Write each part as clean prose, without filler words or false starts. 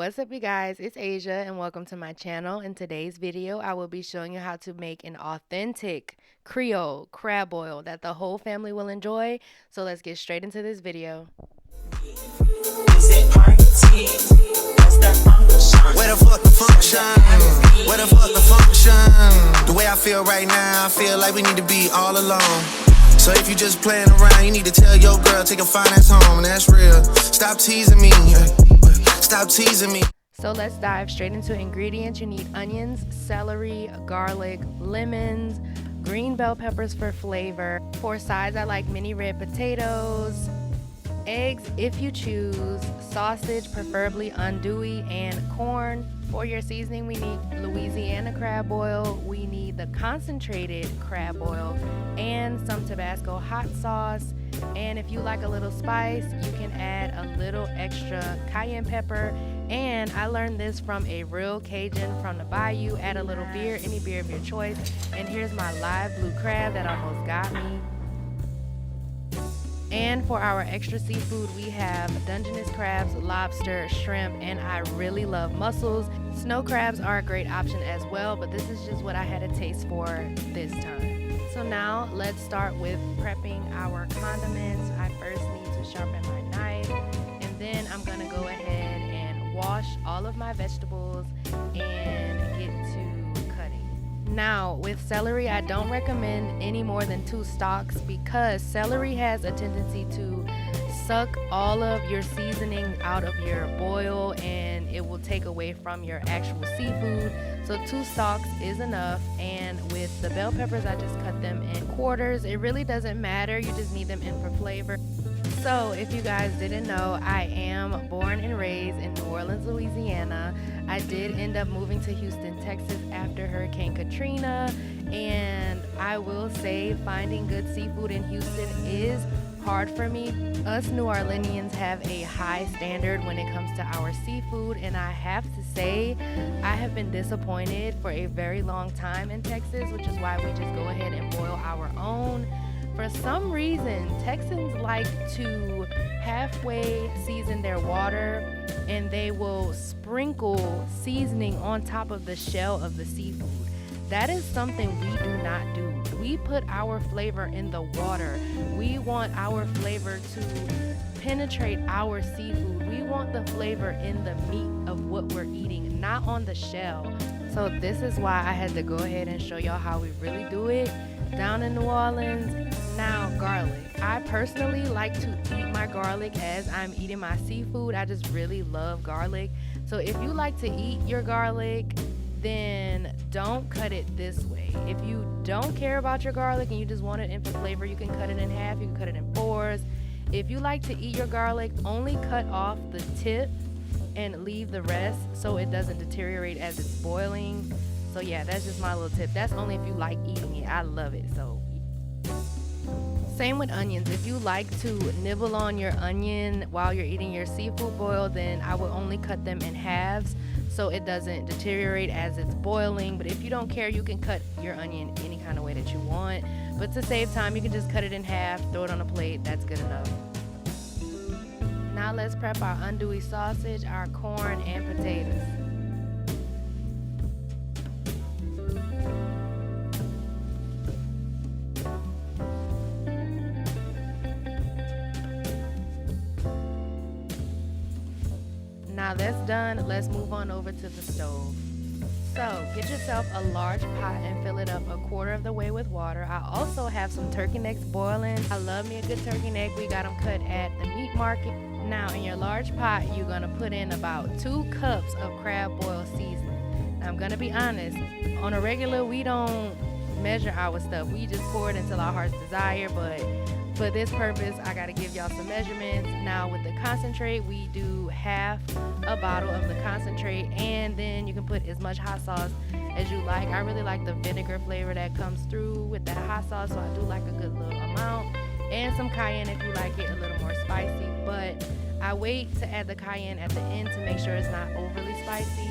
What's up, you guys? It's Asia, and welcome to my channel. In today's video, I will be showing you how to make an authentic Creole crab boil that the whole family will enjoy. So let's get straight into this video. Where the fuck the function? Where the fuck the function? The way I feel right now, I feel like we need to be all alone. So if you just playing around, you need to tell your girl, take a finance home, and that's real. Stop teasing me. Stop teasing me. So let's dive straight into ingredients. You need onions, celery, garlic, lemons, green bell peppers for flavor. For sides, I like mini red potatoes, eggs if you choose, sausage, preferably andouille, and corn. For your seasoning, we need Louisiana crab oil, we need the concentrated crab oil, and some Tabasco hot sauce. And if you like a little spice, you can add a little extra cayenne pepper. And I learned this from a real Cajun from the bayou. Add a little beer, any beer of your choice. And here's my live blue crab that almost got me. And for our extra seafood, we have Dungeness crabs, lobster, shrimp, and I really love mussels. Snow crabs are a great option as well, but this is just what I had a taste for this time. So now let's start with prepping our condiments. I first need to sharpen my knife, and then I'm gonna go ahead and wash all of my vegetables and get to cutting. Now, with celery, I don't recommend any more than 2 stalks because celery has a tendency to suck all of your seasoning out of your boil and it will take away from your actual seafood. So 2 stalks is enough. And with the bell peppers, I just cut them in quarters. It really doesn't matter, you just need them in for flavor. So if you guys didn't know, I am born and raised in New Orleans, Louisiana. I did end up moving to Houston, Texas after Hurricane Katrina, and I will say finding good seafood in Houston is hard for me. Us New Orleanians have a high standard when it comes to our seafood, and I have to say I have been disappointed for a very long time in Texas, which is why we just go ahead and boil our own. For some reason, Texans like to halfway season their water and they will sprinkle seasoning on top of the shell of the seafood. That is something we do not do. We put our flavor in the water. We want our flavor to penetrate our seafood. We want the flavor in the meat of what we're eating, not on the shell. So this is why I had to go ahead and show y'all how we really do it down in New Orleans. Now, garlic. I personally like to eat my garlic as I'm eating my seafood. I just really love garlic. So if you like to eat your garlic, then don't cut it this way. If you don't care about your garlic and you just want it in for flavor, you can cut it in half, you can cut it in 4s. If you like to eat your garlic, only cut off the tip and leave the rest so it doesn't deteriorate as it's boiling. So yeah, that's just my little tip. That's only if you like eating it. I love it. So same with onions. If you like to nibble on your onion while you're eating your seafood boil, then I would only cut them in halves so it doesn't deteriorate as it's boiling. But if you don't care, you can cut your onion any kind of way that you want. But to save time, you can just cut it in half, throw it on a plate. That's good enough. Now let's prep our andouille sausage, our corn, and potatoes. Now that's done, let's move on over to the stove. So get yourself a large pot and fill it up a quarter of the way with water. I also have some turkey necks boiling. I love me a good turkey neck. We got them cut at the meat market. Now in your large pot, you're gonna put in about 2 cups of crab boil seasoning. Now I'm gonna be honest, on a regular, we don't measure our stuff. We just pour it until our heart's desire, but for this purpose, I gotta give y'all some measurements. Now with the concentrate, we do half a bottle of the concentrate, and then you can put as much hot sauce as you like. I really like the vinegar flavor that comes through with that hot sauce, so I do like a good little amount. And some cayenne if you like it a little more spicy, but I wait to add the cayenne at the end to make sure it's not overly spicy.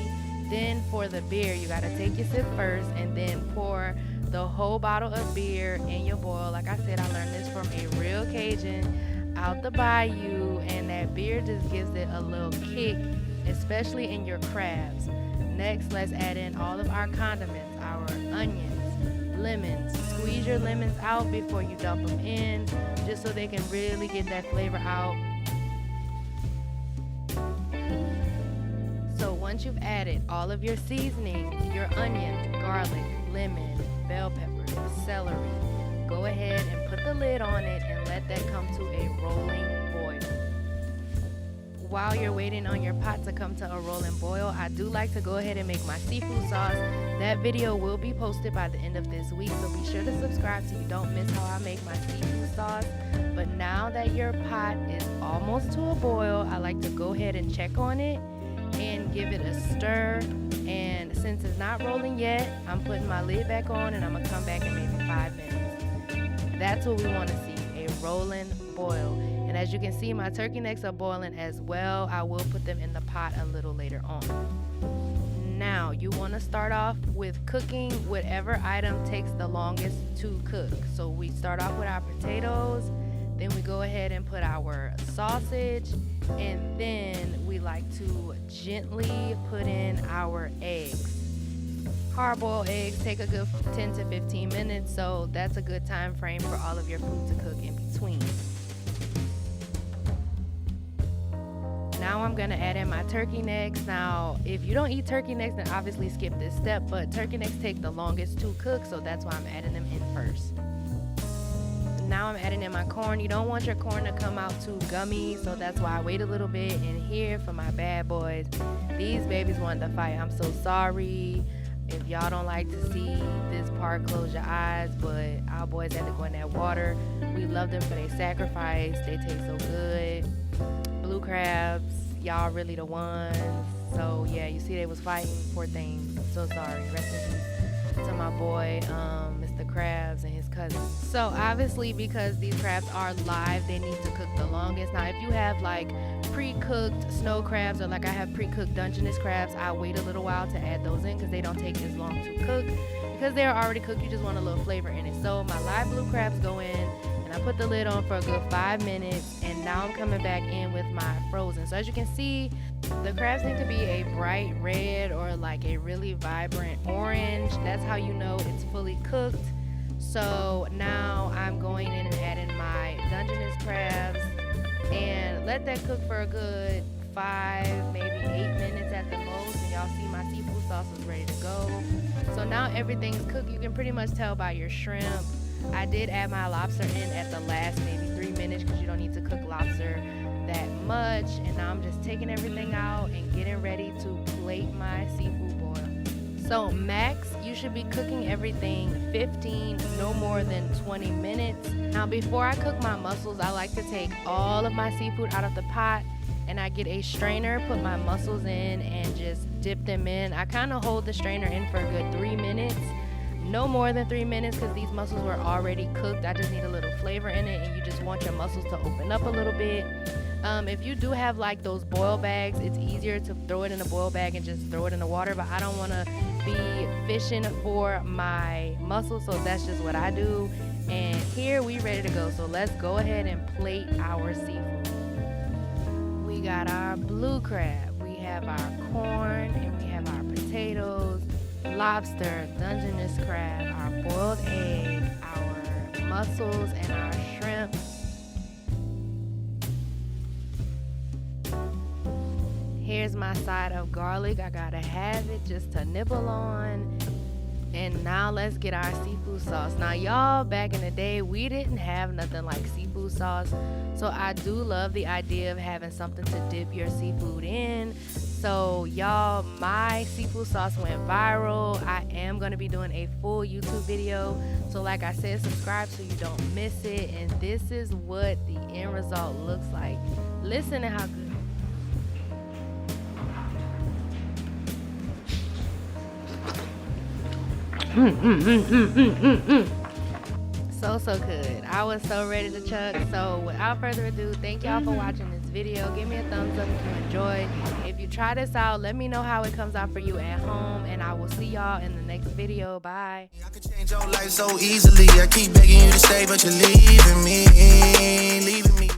Then for the beer, you gotta take your sip first and then pour the whole bottle of beer in your boil. Like I said, I learned this from a real Cajun out the bayou, and that beer just gives it a little kick especially in your crabs. Next, let's add in all of our condiments, our onions, lemons. Squeeze your lemons out before you dump them in, just so they can really get that flavor out. So once you've added all of your seasonings, your onions, garlic, lemon, bell peppers, celery, go ahead and put the lid on it and let that come to a rolling boil. While you're waiting on your pot to come to a rolling boil, I do like to go ahead and make my seafood sauce. That video will be posted by the end of this week, so be sure to subscribe so you don't miss how I make my seafood sauce. But now that your pot is almost to a boil, I like to go ahead and check on it and give it a stir. And since it's not rolling yet, I'm putting my lid back on and I'm gonna come back in maybe 5 minutes. That's what we want to see, a rolling boil. And as you can see, my turkey necks are boiling as well. I will put them in the pot a little later on. Now, you want to start off with cooking whatever item takes the longest to cook. So we start off with our potatoes, then we go ahead and put our sausage, and then we like to gently put in our eggs. Hard-boiled eggs take a good 10 to 15 minutes, so that's a good time frame for all of your food to cook in between. Now I'm gonna add in my turkey necks. Now, if you don't eat turkey necks, then obviously skip this step, but turkey necks take the longest to cook, so that's why I'm adding them in first. Now I'm adding in my corn. You don't want your corn to come out too gummy, so that's why I wait a little bit. And here for my bad boys, these babies wanted to fight. I'm so sorry. If y'all don't like to see this part, close your eyes, but our boys had to go in that water. We love them for their sacrifice. They taste so good. Blue crabs, y'all really the ones. So yeah, you see they was fighting, poor things. I'm so sorry. Rest in peace to my boy, Mr. Krabs and his cousin. So obviously, because these crabs are live, they need to cook the longest. Now if you have like pre-cooked snow crabs, or like I have pre-cooked Dungeness crabs, I wait a little while to add those in because they don't take as long to cook. Because they're already cooked, you just want a little flavor in it. So my live blue crabs go in, and I put the lid on for a good 5 minutes, and now I'm coming back in with my frozen. So as you can see, the crabs need to be a bright red or like a really vibrant orange. That's how you know it's fully cooked. So now I'm going in and adding my Dungeness crabs and let that cook for a good 5, maybe 8 minutes at the most, and y'all see my seafood sauce is ready to go. So now everything's cooked. You can pretty much tell by your shrimp. I did add my lobster in at the last maybe 3 minutes because you don't need to cook lobster that much. And now I'm just taking everything out and getting ready to plate my seafood boil. So max, you should be cooking everything 15, no more than 20 minutes. Now before I cook my mussels, I like to take all of my seafood out of the pot, and I get a strainer, put my mussels in, and just dip them in. I kind of hold the strainer in for a good 3 minutes. No more than 3 minutes because these mussels were already cooked. I just need a little flavor in it, and you just want your mussels to open up a little bit. If you do have like those boil bags, it's easier to throw it in a boil bag and just throw it in the water, but I don't want to be fishing for my mussels, so that's just what I do. And here we ready to go, so let's go ahead and plate our seafood. We got our blue crab, we have our corn, and we have our potatoes, lobster, Dungeness crab, our boiled egg, our mussels, and our shrimp. Here's my side of garlic. I gotta have it just to nibble on. And now let's get our seafood sauce. Now y'all, back in the day, we didn't have nothing like seafood sauce. So I do love the idea of having something to dip your seafood in. So y'all, my seafood sauce went viral. I am gonna be doing a full YouTube video. So like I said, subscribe so you don't miss it. And this is what the end result looks like. Listen to how good. So good. I was so ready to chug. So without further ado, thank y'all for watching this video. Give me a thumbs up if you enjoyed. If you try this out, let me know how it comes out for you at home, and I will see y'all in the next video. Bye. I could change your life so easily. I keep begging you to stay, but you're leaving me.